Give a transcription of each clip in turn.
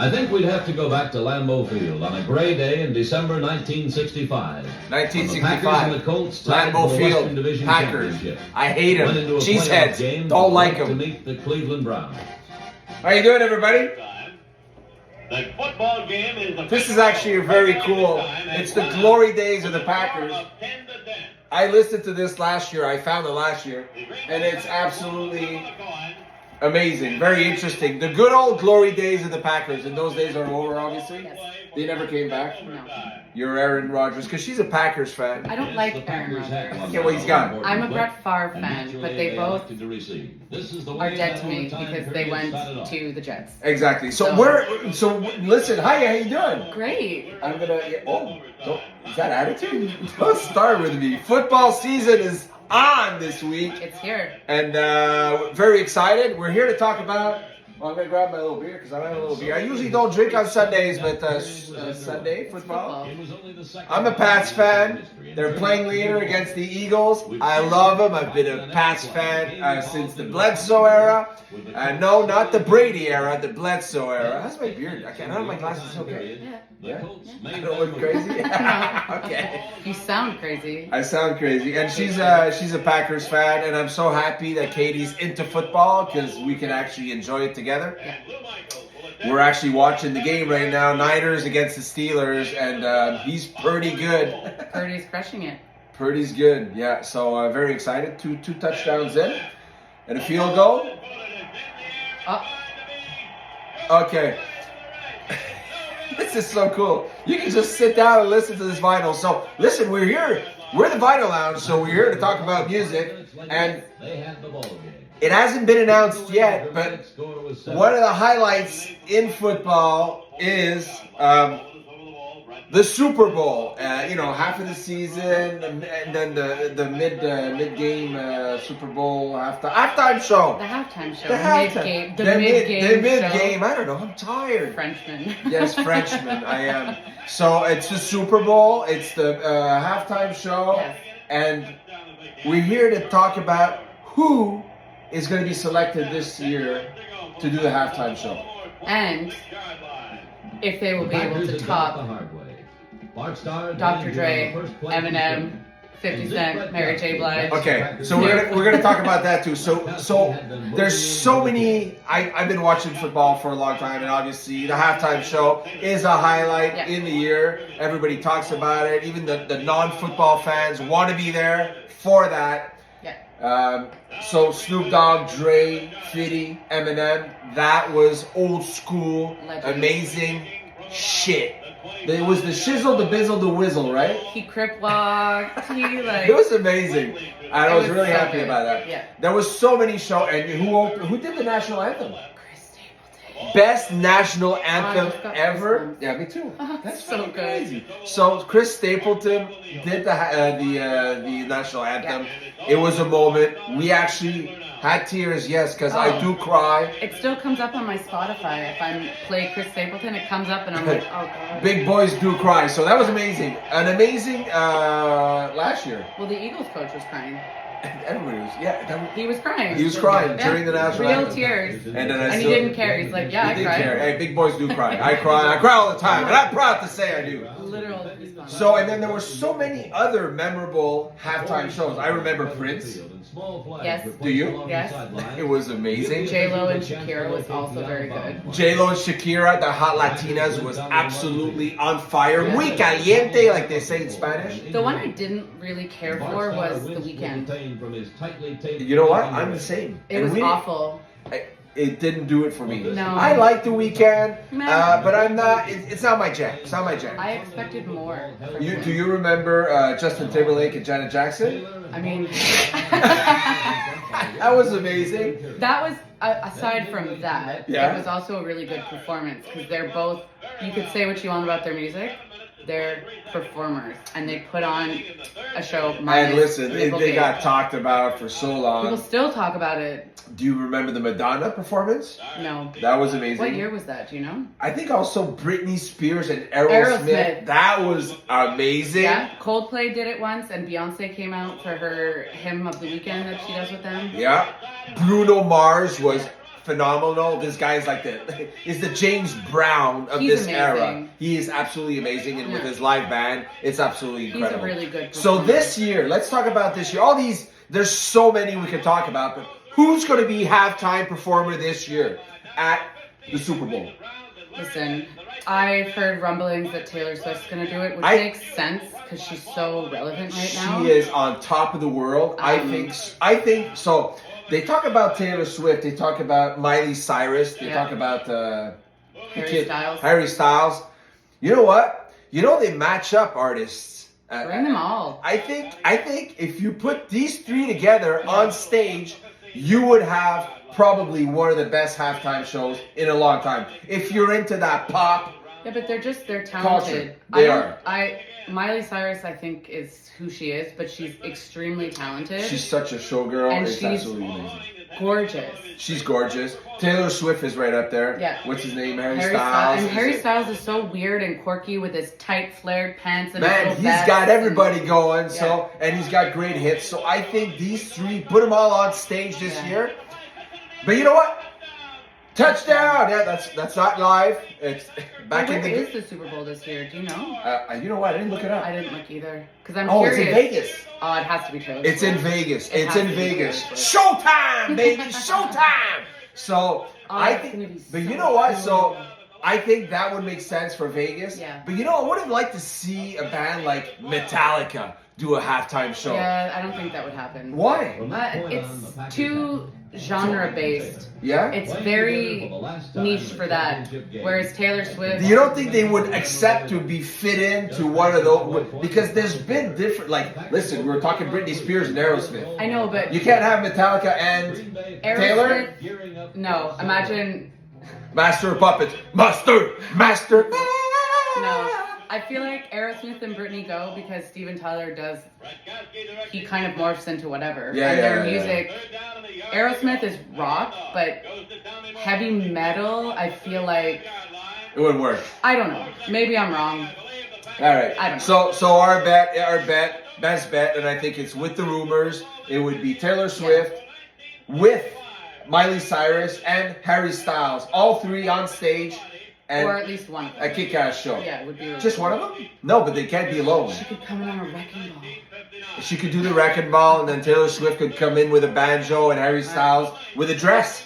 I think we'd have to go back to Lambeau Field on a gray day in December 1965. 1965. And the Colts tied Lambeau for the Field. Western Division Packers. Championship. I hate Went them. into a Cheeseheads. playoff game Don't like to them. meet the Cleveland Browns. How you doing, everybody? The football game is This is actually very cool. It's the glory days of the Packers. I listened to this last year. I found it last year. And it's absolutely amazing. Very interesting. The good old glory days of the Packers. And those days are over, obviously. Yes. They never came back. No. You're Aaron Rodgers, because she's a Packers fan. I don't like Aaron Rodgers. Okay, well, he's gone. I'm a Brett Favre fan, but they both are dead to me because they went to the Jets. Exactly. So listen, hi, how you doing? Great. I'm gonna. Is that attitude? Don't start with me. Football season is on this week, It's here. and very excited. We're here to talk about. Well, I'm gonna grab my little beer because I'm having a little beer. I usually don't drink on Sundays, but Sunday football. I'm a Pats fan. They're playing later against the Eagles. I love them. I've been a Pats fan since the Bledsoe era. No, not the Brady era, the Bledsoe era. How's my beard? I don't have my glasses. Okay. Yeah. I don't look crazy. Okay. You sound crazy. I sound crazy, and she's a Packers fan, and I'm so happy that Katie's into football because we can actually enjoy it together. We're actually watching the game right now, Niners against the Steelers, and he's pretty good. Purdy's crushing it. Purdy's good, yeah. So very excited. Two touchdowns in, and a field goal. Oh, Okay. This is so cool. You can just sit down and listen to this vinyl. So, listen, we're here. We're the Vinyl Lounge, so we're here to talk about music. And it hasn't been announced yet, but one of the highlights in football is the Super Bowl. Half of the season, and then the mid-game Super Bowl halftime show. the halftime show. The halftime. The mid-game show. I don't know. I'm tired. Frenchman. Yes, Frenchman. I am. So it's the Super Bowl. It's the halftime show, Yes. and we're here to talk about who is going to be selected this year to do the halftime show. And if they will be able to top Dr. Dre, Eminem, 50 Cent, Mary J. Blige. Okay, so we're gonna talk about that too. So there's so many. I've been watching football for a long time, and obviously the halftime show is a highlight in the year. Everybody talks about it. Even the non-football fans want to be there for that. Yeah. So Snoop Dogg, Dre, 50, Eminem. That was old school, Legend. amazing shit. It was the shizzle, the bizzle, the whizzle, right? He crip walked. It was amazing. And I was really so happy good. about that. Yeah. There was so many shows. And who did the national anthem? Chris Stapleton. Best national anthem I've got ever. goosebumps. Yeah, me too. That's so fucking good. crazy. So Chris Stapleton did the national anthem. It was a moment. We actually had tears, yes, because I do cry. It still comes up on my Spotify. If I play Chris Stapleton, it comes up and I'm like, oh god. Big boys do cry. So that was amazing. An amazing last year. Well, the Eagles coach was crying. Everybody was, He was crying. He was crying during the national Real anthem. tears. And then And he didn't care. He's like, yeah, I did cried. care. Hey, big boys do cry. I cry all the time, and I'm proud to say I do. Literal goosebumps. So, and then there were so many other memorable halftime shows. I remember Prince. Yes. Do you? Yes. It was amazing. J-Lo and Shakira was also very good. J-Lo and Shakira, the Hot Latinas, was absolutely on fire. Muy caliente, like they say in Spanish. The one I didn't really care for was The Weeknd. You know what? I'm the same. It And was we- awful. It didn't do it for me. No. I like The Weeknd, Meh. but I'm not. It's not my jam. It's not my jam. I expected more. From him. Do you remember Justin Timberlake and Janet Jackson? I mean, That was amazing. that was, aside from that, Yeah. it was also a really good performance because they're both, you could say what you want about their music, they're performers and they put on a show. And listen, Nickel they Cage. got talked about for so People long. still talk about it. Do you remember the Madonna performance? No. That was amazing. What year was that? Do you know? I think also Britney Spears and Aerosmith. Aerosmith. That was amazing. Yeah. Coldplay did it once, and Beyonce came out for her hymn of the weekend that she does with them. Yeah. Bruno Mars was phenomenal. This guy is like the James Brown of He's this era. amazing. He is absolutely amazing, and with Yeah. his live band, it's absolutely incredible. He's a really good So performer. this year, let's talk about this year. All these, there's so many we can talk about, but who's going to be halftime performer this year at the Super Bowl? Listen, I've heard rumblings that Taylor Swift's gonna do it, which I- makes sense because she's so relevant right now. She is on top of the world. I think so. They talk about Taylor Swift. They talk about Miley Cyrus. They Yeah. talk about Harry Styles. Styles. You know what? You know they match up artists. Bring them all. I think if you put these three together on stage, you would have probably one of the best halftime shows in a long time. If you're into that pop, Yeah, but they're talented. Culture. They are. Miley Cyrus, I think, is who she is, but she's extremely talented. she's such a showgirl. And It's she's absolutely amazing. gorgeous. She's gorgeous. Taylor Swift is right up there. Yeah. What's his name? Harry Harry Styles. And Harry Styles is so weird and quirky with his tight flared pants and his Man, little he's vest got and- everybody going. So, and he's got great hits. So I think these three, put them all on stage this Yeah. year. But you know what? Touchdown! Yeah, that's not live. It's back Where in the. is the Super Bowl this year? Do you know? You know what? I didn't look it up. I didn't look either. Because I'm Oh, curious. it's in Vegas. Oh, it has to be Taylor It's in Swift. Vegas. It It's has in to be Vegas. Taylor Swift. Showtime, baby! Showtime! So I it's gonna think, be but so you know what? cool. So I think that would make sense for Vegas. Yeah. But you know, I would have liked to see a band like Metallica do a halftime show. Yeah, I don't think that would happen. Why? It's too genre based. Yeah. It's very niche for that. Whereas Taylor Swift. You don't think they would accept to be fit into one of those? Because there's been different. Like, listen, we were talking Britney Spears and Aerosmith. I know, but You can't have Metallica and Taylor. Aerosmith. No, imagine. Master of Puppets. Master. No, I feel like Aerosmith and Britney go because Steven Tyler does. He kind of morphs into whatever. Yeah, and yeah, their yeah, music. Aerosmith is rock, but heavy metal. I feel like It wouldn't work. I don't know. Maybe I'm wrong. All right. I don't know. So our best bet, and I think it's with the rumors. It would be Taylor Swift with Miley Cyrus and Harry Styles, all three on stage, and Or at least one of them. a kick-ass show. Yeah, it would be really Just cool. one of them? No, but they can't be alone. She could come in on a wrecking ball. She could do the wrecking ball, and then Taylor Swift could come in with a banjo, and Harry Styles with a dress.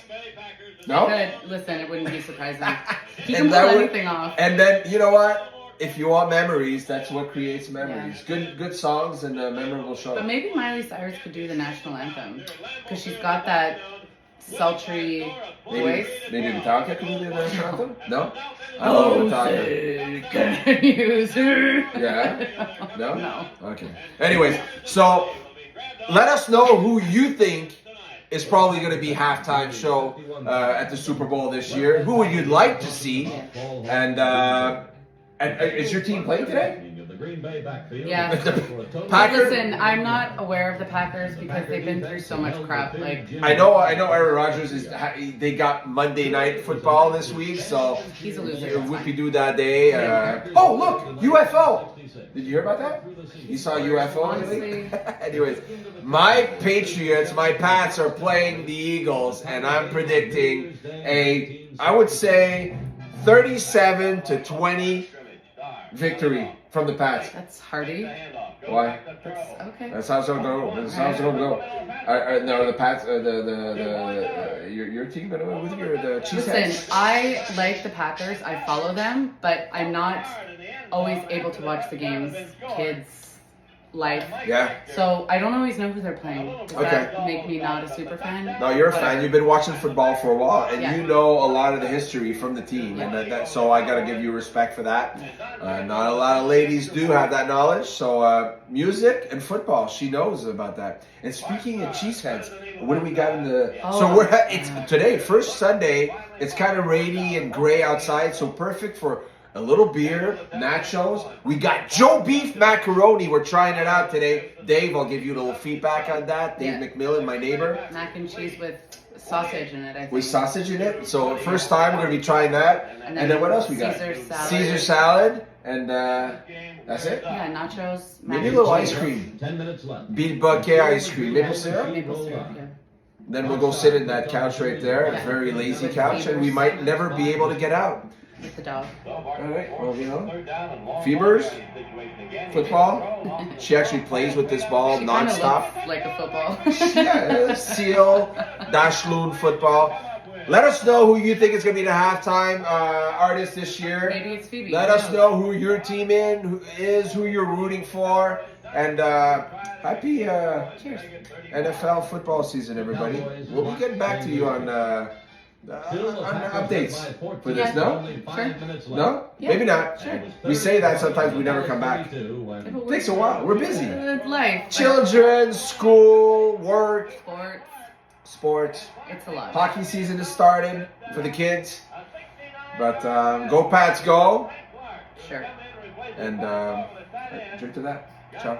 No? Good. Listen, it wouldn't be surprising. He And can that pull would- anything off. And then you know what? If you want memories, that's what creates memories. Good songs and a memorable show. But maybe Miley Cyrus could do the national anthem because she's got that sultry voice. Maybe Metallica can do the national anthem? No? I love Metallica. Can use her. Yeah? No? No. Okay. Anyways, so let us know who you think is probably going to be halftime show at the Super Bowl this year. Who would you like to see? And is your team playing today? Yeah. Packers. Listen, I'm not aware of the Packers because they've been through so much crap. Like I know. Aaron Rodgers is. They got Monday Night Football this week, so he's a loser. Whoopie doo that day. Oh look, UFO. Did you hear about that? You saw UFO? Honestly. Anyways, my Patriots, my Pats are playing the Eagles, and I'm predicting I would say, 37-20 victory from the Pats. That's Hardy. Why? That's okay. That's how it's gonna go. That's how it's gonna go. No, the Pats, your team, but with the Cheeseheads. Listen, I like the Packers. I follow them, but I'm not always able to watch the games. Kids, life. Yeah. So I don't always know who they're playing. Does Okay. that make me not a super fan? No, you're a fan. Whatever. You've been watching football for a while, and Yeah. you know a lot of the history from the team, and so I gotta give you respect for that. Not a lot of ladies do have that knowledge. So music and football, she knows about that. And speaking of Cheeseheads, what do we got in the? So it's today, first Sunday. It's kind of rainy and gray outside, so perfect for a little beer, nachos. We got Joe Beef macaroni. We're trying it out today. Dave, I'll give you a little feedback on that. Dave McMillan, my neighbor. Mac and cheese with sausage in it, I think. With sausage in it. So first time we're gonna be trying that. And then what else we got? Caesar salad. Caesar salad. And that's it. Yeah, nachos, mac Maybe a and little cheese. ice cream. 10 minutes left. Beat bucket ice cream. Maple syrup. Maple syrup, yeah. Then we'll go sit in that couch right there, a very lazy couch, and we might never be able to get out. With the dog. All right, well, you know, Fevers, football. She actually plays with this ball She kind of nonstop. looks like a football. Yeah, Seal, Dashloon football. Let us know who you think is going to be the halftime artist this year. Maybe it's Phoebe. Let us know who your team is, who you're rooting for, and happy Cheers. NFL football season, everybody. We'll be getting back to you on updates for this. No? Sure. No? Yeah. Maybe not. Sure. We say that sometimes we never come back. Takes a while. We're busy. Life. Children, school, work, Sports. sports. It's a lot. Hockey season is starting for the kids. But go Pats, go. Sure. And drink to that. Ciao.